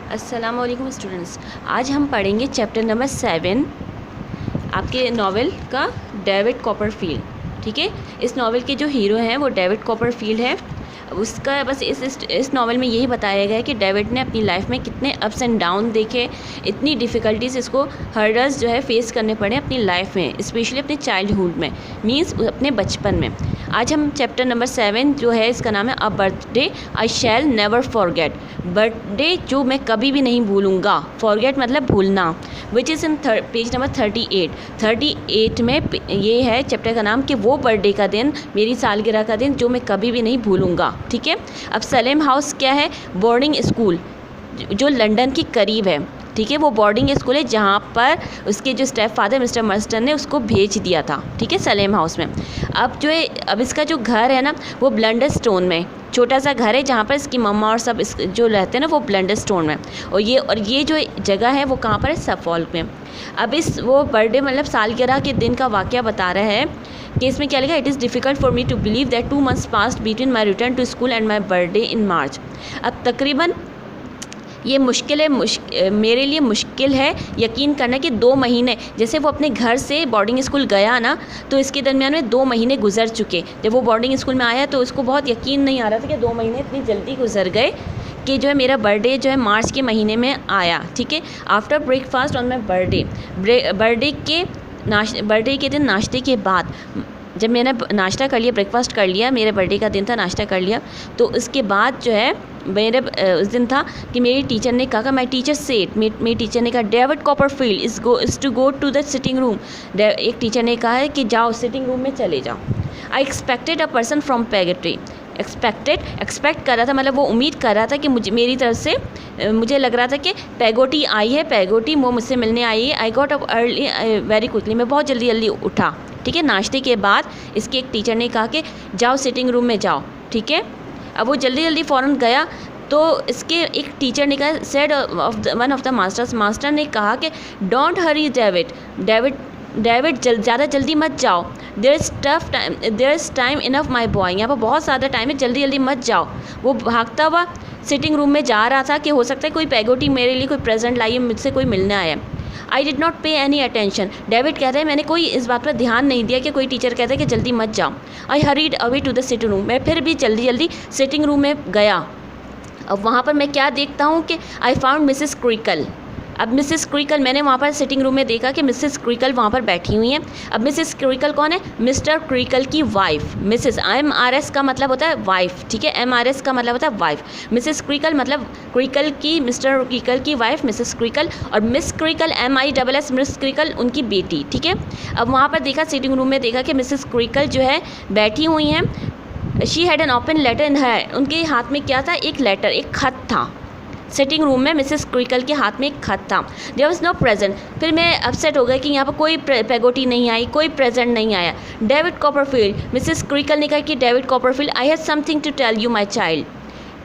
अस्सलाम वालेकुम स्टूडेंट्स। आज हम पढ़ेंगे चैप्टर नंबर 7 आपके नावल का डेविड कॉपरफील्ड। ठीक है, इस नावल के जो हीरो हैं वो डेविड कॉपरफील्ड है। उसका बस इस नावल में यही बताया गया है कि डेविड ने अपनी लाइफ में कितने अप्स एंड डाउन देखे, इतनी डिफ़िकल्टीज़ इसको हर्डल्स जो है फेस करने पड़े अपनी लाइफ में, स्पेशली अपने चाइल्डहुड में, मींस अपने बचपन में। आज हम चैप्टर नंबर 7 जो है इसका नाम है a birthday I shell never forget. Birthday जो मैं कभी भी नहीं भूलूंगा, फॉरगेट मतलब भूलना, which is in page number 38 में ये है चैप्टर का नाम कि वो बर्थडे का दिन, मेरी सालगिरह का दिन जो मैं कभी भी नहीं भूलूंगा। ठीक है, अब सलेम हाउस क्या है? बोर्डिंग स्कूल जो लंदन के करीब है। ठीक है, वो बोर्डिंग स्कूल है जहाँ पर उसके जो स्टेप फादर मिस्टर मर्स्टन ने उसको भेज दिया था। ठीक है, सलेम हाउस में। अब जो है, अब इसका जो घर है ना वो ब्लंडरस्टोन में, छोटा सा घर है जहाँ पर इसकी मम्मा और सब जो रहते हैं ना वो ब्लंडरस्टोन में। और ये जो जगह है वो कहाँ पर है? सफॉल्क में। अब वो बर्थडे मतलब सालगिरह के दिन का वाक़या बता रहा है कि इसमें क्या लिखा? It is difficult for me to believe that 2 months passed between my return to school and my birthday in March. अब तकरीबन ये मेरे लिए मुश्किल है यकीन करना कि 2 महीने, जैसे वो अपने घर से बोर्डिंग स्कूल गया ना, तो इसके दरमियान में 2 महीने गुजर चुके। जब वो बोर्डिंग स्कूल में आया तो उसको बहुत यकीन नहीं आ रहा था कि 2 महीने इतनी जल्दी गुजर गए कि जो है मेरा बर्थडे जो है मार्च के महीने में आया। ठीक है, after breakfast on my birthday के दिन नाश्ते के बाद, जब मैंने नाश्ता कर लिया, ब्रेकफास्ट कर लिया, मेरे बर्थडे का दिन था, नाश्ता कर लिया, तो उसके बाद जो है मेरे उस दिन था कि मेरी टीचर ने कहा, माई टीचर सेड, मेरी टीचर ने कहा David Copperfield is to go to the sitting room. एक टीचर ने कहा है कि जाओ सिटिंग रूम में चले जाओ। I expected a person from Peggotty. Expect कर रहा था, मतलब वो उम्मीद कर रहा था कि मेरी तरफ से मुझे लग रहा था कि पैगोटी आई है, पैगोटी वो मुझसे मिलने आई है। I got up early very quickly, मैं बहुत जल्दी उठा। ठीक है, नाश्ते के बाद इसके एक टीचर ने कहा कि जाओ सिटिंग रूम में जाओ। ठीक है, अब वो जल्दी फ़ौरन गया तो इसके एक टीचर ने कहा, said one of the master ने कहा कि डोंट हरी डेविड ज़्यादा जल्दी मत जाओ। There is time enough my boy. यहाँ पर बहुत ज़्यादा टाइम है, जल्दी मत जाओ। वो भागता हुआ सिटिंग रूम में जा रहा था कि हो सकता है कोई पैगोटी मेरे लिए कोई प्रेजेंट लाई है, मुझसे कोई मिलने आया है। आई डिड नॉट पे एनी अटेंशन। डेविड कहता है मैंने कोई इस बात पर ध्यान नहीं दिया कि कोई टीचर कहता है कि जल्दी मत जाओ। I hurried away to the sitting room. मैं फिर भी जल्दी सिटिंग रूम में गया। अब वहाँ पर मैं क्या देखता हूँ कि आई फाउंड मिसेस क्रिकल। अब मिसेस क्रिकल, मैंने वहाँ पर सिटिंग रूम में देखा कि मिसेस क्रिकल वहाँ पर बैठी हुई हैं। अब मिसेस क्रिकल कौन है? मिस्टर क्रिकल की वाइफ। मिसेस MRS का मतलब होता है वाइफ। ठीक है, MRS का मतलब होता है वाइफ। मिसेस क्रिकल मतलब क्रिकल की, मिस्टर क्रिकल की वाइफ मिसेस क्रिकल, और miss crackle MISS miss crackle उनकी बेटी। ठीक है, अब वहाँ पर देखा, सिटिंग रूम में देखा कि मिसेस क्रिकल जो है बैठी हुई हैं। She had an open letter in hand. उनके हाथ में क्या था? एक लेटर, एक खत था। सिटिंग रूम में मिसेस क्रिकल के हाथ में एक खत था। There was no present. फिर मैं अपसेट हो गया कि यहाँ पर कोई पैगोटी नहीं आई, कोई प्रेजेंट नहीं आया। डेविड कॉपरफील्ड, मिसेस क्रिकल ने कहा कि David Copperfield, I have something to tell you my child.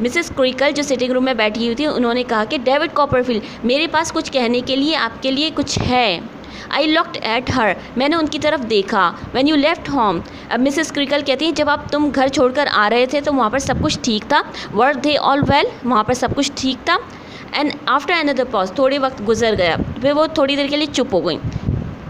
Mrs Creakle जो सिटिंग रूम में बैठी हुई थी, उन्होंने कहा कि डेविड कॉपरफील्ड, मेरे पास कुछ कहने के लिए आपके लिए कुछ है। आई लुक्ड एट हर, मैंने उनकी तरफ देखा। व्हेन यू लेफ्ट होम, अब मिसेस क्रिकल कहती हैं जब तुम घर छोड़कर आ रहे थे तो वहाँ पर सब कुछ ठीक था। वर दे ऑल वेल, वहाँ पर सब कुछ ठीक था। एंड आफ्टर अनदर पॉज, थोड़े वक्त गुजर गया, फिर वो थोड़ी देर के लिए चुप हो गई।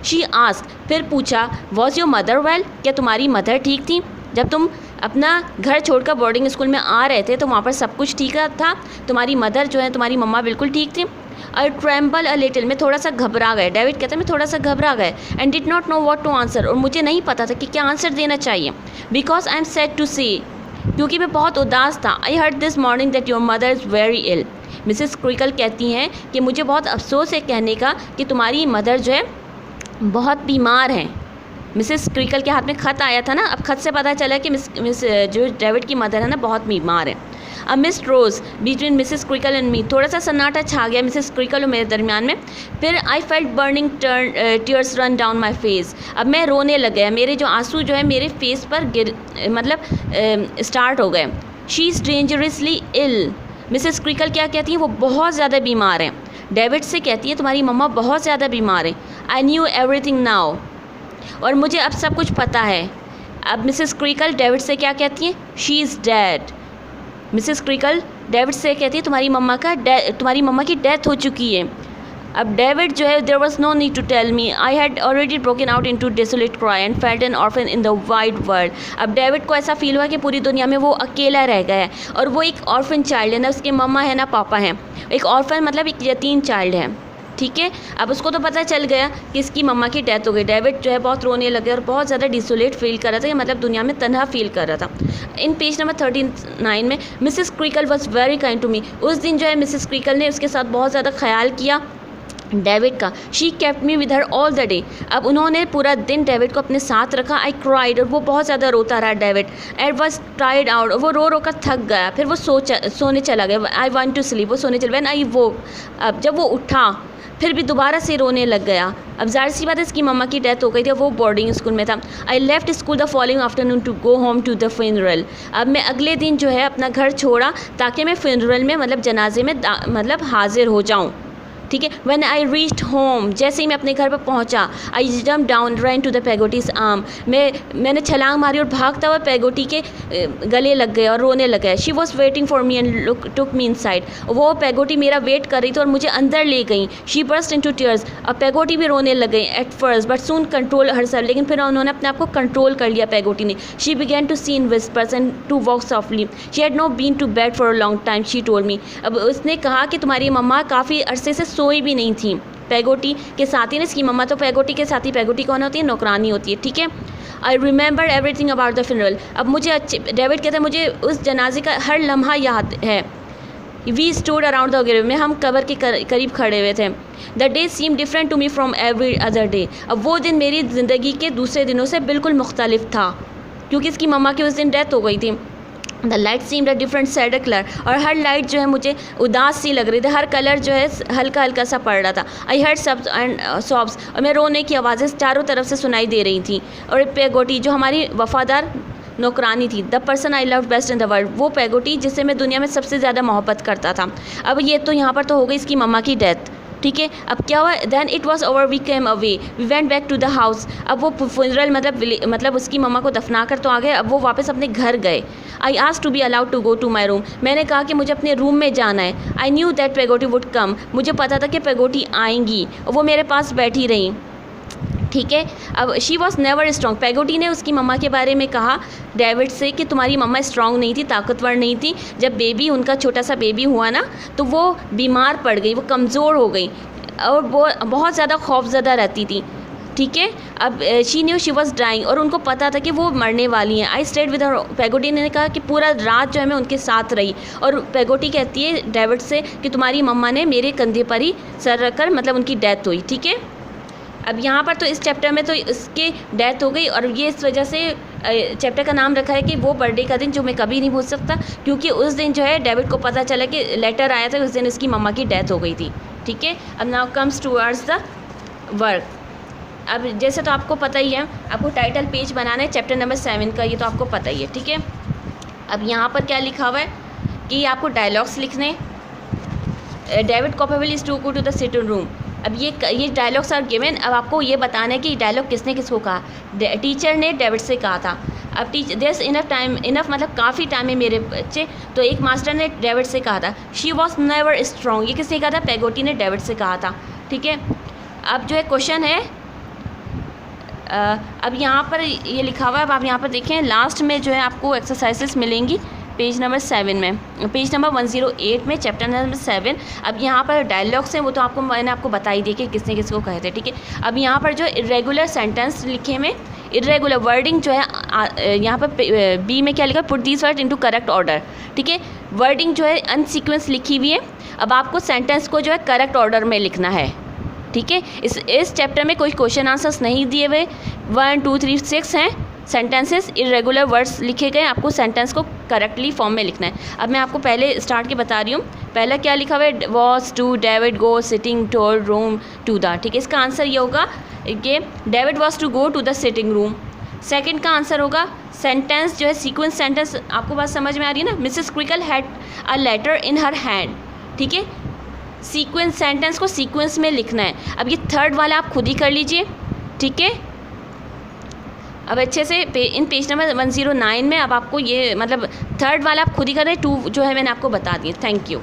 शी आस्क्ड, फिर पूछा, वॉज योर मदर वेल, क्या तुम्हारी मदर ठीक थी? जब तुम अपना घर छोड़कर बोर्डिंग स्कूल में आ रहे थे तो वहाँ पर सब कुछ ठीक था, तुम्हारी मदर जो है, तुम्हारी मम्मा बिल्कुल ठीक थी। आई ट्रेम्बल अ लिटिल, मैं थोड़ा सा घबरा गया। डेविड कहता है मैं थोड़ा सा घबरा गया। And did not know what to answer, और मुझे नहीं पता था कि क्या आंसर देना चाहिए। Because I am sad to see, क्योंकि मैं बहुत उदास था। I heard this morning that your mother is very ill. Mrs Creakle कहती हैं कि मुझे बहुत अफसोस है कहने का कि तुम्हारी मदर जो है बहुत बीमार हैं। मिसेस क्रिकल के हाथ में ख़त आया था ना, अब ख़त से पता चला कि मिस जो डेविड की मदर है ना बहुत बीमार है। अब mist rose between Mrs Creakle and me, थोड़ा सा सन्नाटा छा गया मिसेस क्रिकल और मेरे दरमियान में। फिर I felt burning tears run down my face. अब मैं रोने लग गया, मेरे जो आंसू जो है मेरे फेस पर स्टार्ट हो गए। She is dangerously ill. Mrs Creakle क्या कहती हैं? वो बहुत ज़्यादा बीमार हैं। डेविड से कहती है तुम्हारी मम्मा बहुत ज़्यादा बीमार है। आई न्यू एवरीथिंग नाउ, और मुझे अब सब कुछ पता है। अब मिसेस क्रिकल डेविड से क्या कहती हैं? She is dead. Mrs crackle David से कहती है तुम्हारी मम्मा की डेथ हो चुकी है। अब डेविड जो है, there was no need to tell me, I had already broken out into desolate cry and felt an orphan in the wide world. अब डेविड को ऐसा फील हुआ कि पूरी दुनिया में वो अकेला रह गया है, और वो एक ऑर्फन चाइल्ड है, ना उसके मम्मा है ना पापा हैं। एक ऑर्फन मतलब एक यतीम चाइल्ड है, ठीक है। अब उसको तो पता चल गया कि इसकी मम्मा की डेथ हो गई। डेविड जो है बहुत रोने लगे और बहुत ज़्यादा डिसोलेट फील कर रहा था, मतलब दुनिया में तन्हा फील कर रहा था। इन पेज नंबर 39 में Mrs Creakle was very kind to me. उस दिन जो है मिसेस क्रिकल ने उसके साथ बहुत ज़्यादा ख्याल किया डेविड का। She kept me with her all the day. अब उन्होंने पूरा दिन डेविड को अपने साथ रखा। आई क्राइड, और वो बहुत ज़्यादा रोता रहा David. And was tired out, वो रो कर थक गया। फिर वो सोने चला गया। आई वांट टू स्लीप, वो सोने चला। व्हेन आई वो, अब जब वो उठा फिर भी दोबारा से रोने लग गया। अब ज़ाहिर सी बात है इसकी मम्मा की डेथ हो गई थी, वो बोर्डिंग स्कूल में था। I left school the following afternoon to go home to the funeral. अब मैं अगले दिन जो है अपना घर छोड़ा ताकि मैं फ्यूनरल में मतलब जनाजे में मतलब हाजिर हो जाऊँ, ठीक है। व्हेन आई रीच्ड होम, जैसे ही मैं अपने घर पर पहुंचा, I jump down ran to the Peggotty's arm. मैंने छलांग मारी और भागता हुआ पेगोटी के गले लग गया और रोने लग गया। She was waiting for me and took me inside. वो पेगोटी मेरा वेट कर रही थी और मुझे अंदर ले गई। She burst into tears. अब पेगोटी भी रोने लग गई at first but soon control herself, लेकिन फिर उन्होंने अपने आप को कंट्रोल कर लिया पेगोटी ने। She began to see in whispers and to walk softly. She had no been to bed for a long time, she told me. अब उसने कहा कि तुम्हारी मम्मा काफ़ी अरसे से सोई भी नहीं थी। पेगोटी के साथ ही ना, इसकी मम्मा तो पेगोटी के साथ ही, पेगोटी कौन होती है? नौकरानी होती है, ठीक है। I remember everything about the funeral. अब मुझे डेविड कहते हैं मुझे उस जनाजे का हर लम्हा याद है। We stood around the grave में, हम कबर के करीब खड़े हुए थे। The day seem different to me from every other day. अब वो दिन मेरी ज़िंदगी के दूसरे दिनों से बिल्कुल मुख्तलिफ था, क्योंकि इसकी मम्मा की उस दिन डेथ हो गई थी। The light seemed a different sadder colour, और हर लाइट जो है मुझे उदास सी लग रही थी, हर कलर जो है हल्का हल्का सा पड़ रहा था। आई हर्ड सब्स एंड सॉब्स, और मैं रोने की आवाज़ें चारों तरफ से सुनाई दे रही थी। और पेगोटी जो हमारी वफ़ादार नौकरानी थी, the person I love best in the world, वो पेगोटी जिससे मैं दुनिया में सबसे ज़्यादा मोहब्बत करता था। अब ये तो यहाँ पर तो हो गई इसकी मम्मा की डेथ, ठीक है। अब क्या हुआ? Then it was over, we came away, we went back to the house. अब वो फ्यूनरल मतलब उसकी मम्मा को दफना कर तो आ गए, अब वो वापस अपने घर गए। I asked to be allowed to go to my room, मैंने कहा कि मुझे अपने रूम में जाना है। I knew that Peggotty would come, मुझे पता था कि पेगोटी आएंगी, और वो मेरे पास बैठी रहीं, ठीक है। अब शी वॉज नेवर स्ट्रॉन्ग, पेगोटी ने उसकी मम्मा के बारे में कहा डेविड से कि तुम्हारी मम्मा स्ट्रॉन्ग नहीं थी, ताकतवर नहीं थी। जब बेबी, उनका छोटा सा बेबी हुआ ना, तो वो बीमार पड़ गई, वो कमज़ोर हो गई और वो बहुत ज़्यादा खौफज़दा रहती थी, ठीक है। अब she knew she was dying, और उनको पता था कि वो मरने वाली हैं। आई स्टेड विद हर, पेगोटी ने कहा कि पूरा रात जो है मैं उनके साथ रही। और पेगोटी कहती है डेविड से कि तुम्हारी मम्मा ने मेरे कंधे पर ही सर रखकर मतलब उनकी डेथ हुई, ठीक है। अब यहाँ पर तो इस चैप्टर में तो इसकी डेथ हो गई, और ये इस वजह से चैप्टर का नाम रखा है कि वो बर्थडे का दिन जो मैं कभी नहीं भूल सकता, क्योंकि उस दिन जो है डेविड को पता चला कि लेटर आया था, उस दिन उसकी मम्मा की डेथ हो गई थी, ठीक है। अब now comes towards the work. अब जैसे तो आपको पता ही है, आपको टाइटल पेज बनाना है चैप्टर नंबर 7 का, ये तो आपको पता ही है, ठीक है। अब यहाँ पर क्या लिखा हुआ है कि आपको डायलॉग्स लिखने। David Copperfield is to go to the sitting room. अब ये डायलॉग्स आर गिवन। अब आपको ये बताना है कि डायलॉग किसने किसको कहा। टीचर ने डेविड से कहा था। अब teacher, there enough time, enough मतलब काफ़ी टाइम है मेरे बच्चे, तो एक मास्टर ने डेविड से कहा था। शी वॉज नेवर स्ट्रॉन्ग, ये किसने कहा था? पेगोटी ने डेविड से कहा था, ठीक है। अब जो है क्वेश्चन है, अब यहाँ पर ये लिखा हुआ है, अब आप यहाँ पर देखें लास्ट में जो है आपको एक्सरसाइजेस मिलेंगी पेज नंबर 7 में, पेज नंबर 108 में, चैप्टर नंबर 7। अब यहाँ पर डायलॉग्स हैं, वो तो आपको मैंने आपको बताई दी कि किसने किसको कहे थे, ठीक है। अब यहाँ पर जो इरेगुलर सेंटेंस लिखे में, इरेगुलर वर्डिंग जो है यहाँ पर बी में क्या लिखा? Put these word into correct order, ठीक है। वर्डिंग जो है अनसीक्वेंस लिखी हुई है। अब आपको सेंटेंस को जो है करेक्ट ऑर्डर में लिखना है, ठीक है। इस चैप्टर में कोई क्वेश्चन आंसर्स नहीं दिए हुए, 1 2 3 6 हैं सेंटेंसेस, इरेगुलर वर्ड्स लिखे गए, आपको सेंटेंस को करेक्टली फॉर्म में लिखना है। अब मैं आपको पहले स्टार्ट के बता रही हूँ। पहला क्या लिखा हुआ है? Was to David go sitting to room to the, ठीक है। इसका आंसर ये होगा कि David was to go to the sitting room. Second का आंसर होगा सेंटेंस जो है सीक्वेंस सेंटेंस, आपको बात समझ में आ रही है ना? Mrs Creakle had a letter in her hand, ठीक है। सीक्वेंस सेंटेंस को सीक्वेंस में लिखना है। अब ये थर्ड वाला आप खुद ही कर लीजिए, ठीक है। अब अच्छे से इन पेज नंबर 109 में अब आपको ये मतलब थर्ड वाला आप खुद ही करें, 2 जो है मैंने आपको बता दिए। Thank you.